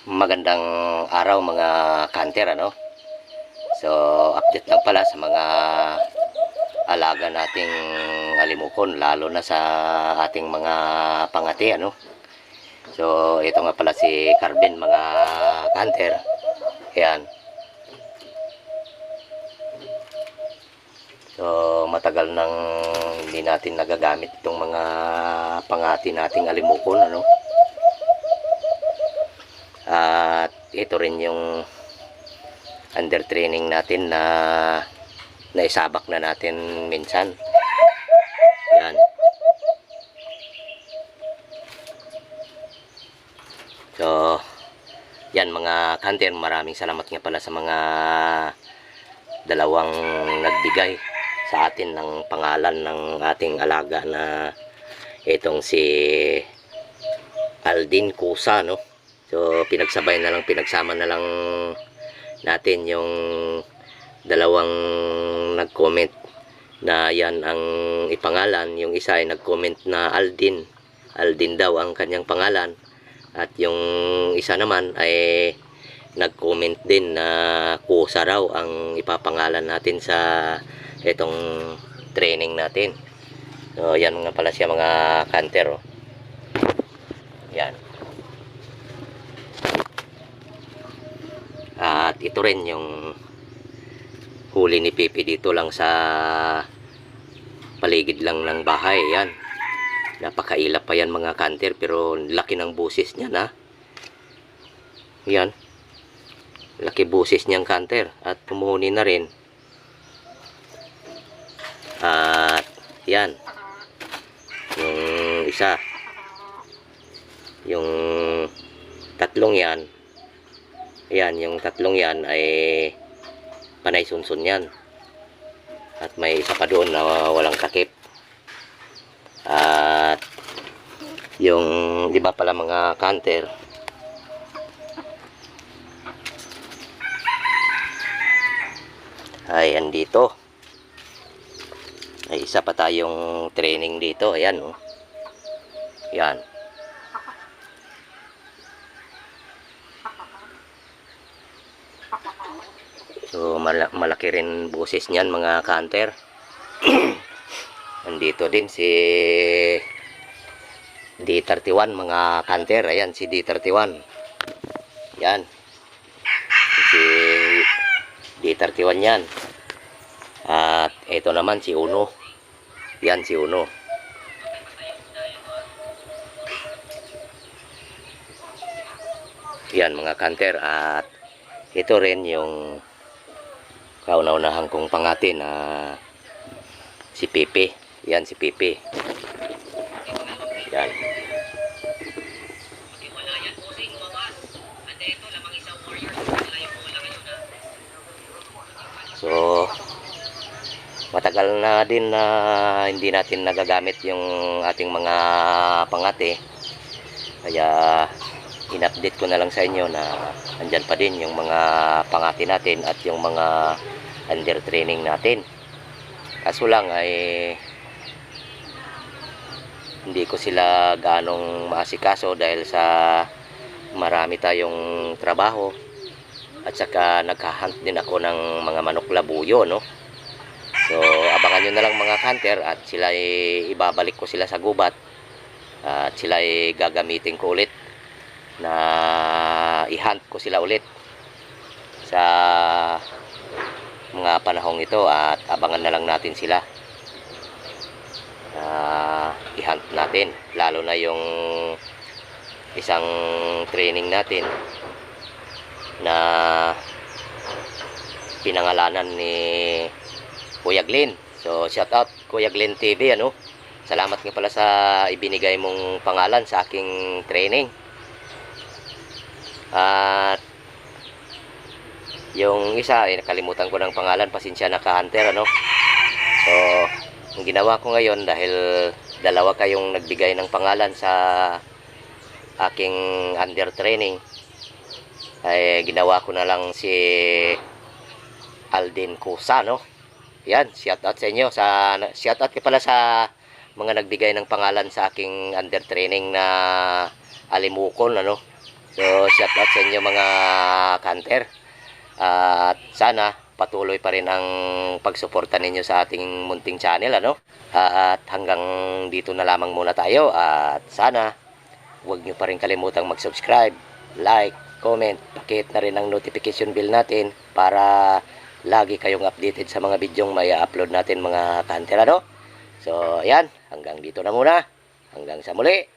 Magandang araw mga kanter, ano? So, update lang pala sa mga alaga nating alimukon, lalo na sa ating mga pangati, ano? So, ito nga pala si Carben, mga kanter. Ayan. So, matagal nang hindi natin nagagamit itong mga pangati nating alimukon, ano? At ito rin yung under training natin na naisabak na natin minsan. Yan. So, yan mga kanter, maraming salamat nga pala sa mga dalawang nagbigay sa atin ng pangalan ng ating alaga na itong si Aldin Kusa, no? So, pinagsama na lang natin yung dalawang nag-comment na yan ang ipangalan. Yung isa ay nag-comment na Aldin daw ang kanyang pangalan, at yung isa naman ay nag-comment din na Kusa raw ang ipapangalan natin sa itong training natin. So yan nga pala siya mga kanter, oh. Yan. At ito rin yung huli ni Pipi dito lang sa paligid lang ng bahay. Yan. Napakailap pa yan mga kanter, pero laki ng busis niya na. Yan. Laki busis niyang kanter at tumuhuni na rin. At yan. Yung isa. Yung tatlong yan. Yan, yung tatlong yan ay panay sunsun yan. At may isa pa doon na walang takip. At yung iba pala mga kanter ay andito. Ay isa pa tayong training dito. Ayan, oh. Yan. So malaki rin boses niyan mga kanter. Andito din si D31 mga kanter. Ayan si D31. Yan. Si D31 yan. At ito naman si Uno. Yan si Uno. Yan mga kanter. At ito rin yung kauna-unahan kong pangati na si Pipi. Yan si Pipi. Yan. So matagal na din na hindi natin nagagamit yung ating mga pangati. Kaya in-update ko na lang sa inyo na andyan pa din yung mga pangati natin at yung mga under training natin. Kaso lang ay hindi ko sila ganong maasikaso dahil sa marami tayong trabaho, at saka naghahunt din ako ng mga manok labuyo, no? So abangan nyo na lang mga kanter, at sila ay ibabalik ko sila sa gubat, at sila ay gagamitin ko ulit na i-hunt ko sila ulit sa mga panahong ito, at abangan na lang natin sila. I-hunt natin, lalo na yung isang training natin na pinangalanan ni Kuya Glenn. So shout out Kuya Glenn TV, ano? Salamat nga pala sa ibinigay mong pangalan sa aking training. At yung isa ay nakalimutan ko ng pangalan, pasensya na ka hunter, ano? So ang ginawa ko ngayon, dahil dalawa kayong nagbigay ng pangalan sa aking under training, ay ginawa ko na lang si Aldin Kusa, no? Yan, shout out sa inyo. Shout out pala sa mga nagbigay ng pangalan sa aking under training na alimukon, ano? So, shout out sa inyo mga kanter. At sana patuloy pa rin ang pagsuporta ninyo sa ating munting channel, ano? At hanggang dito na lamang muna tayo. At sana huwag nyo pa rin kalimutang mag-subscribe, like, comment, pakihit na rin ang notification bell natin para lagi kayong updated sa mga bidyong may upload natin mga kanter, ano? So, ayan, hanggang dito na muna. Hanggang sa muli.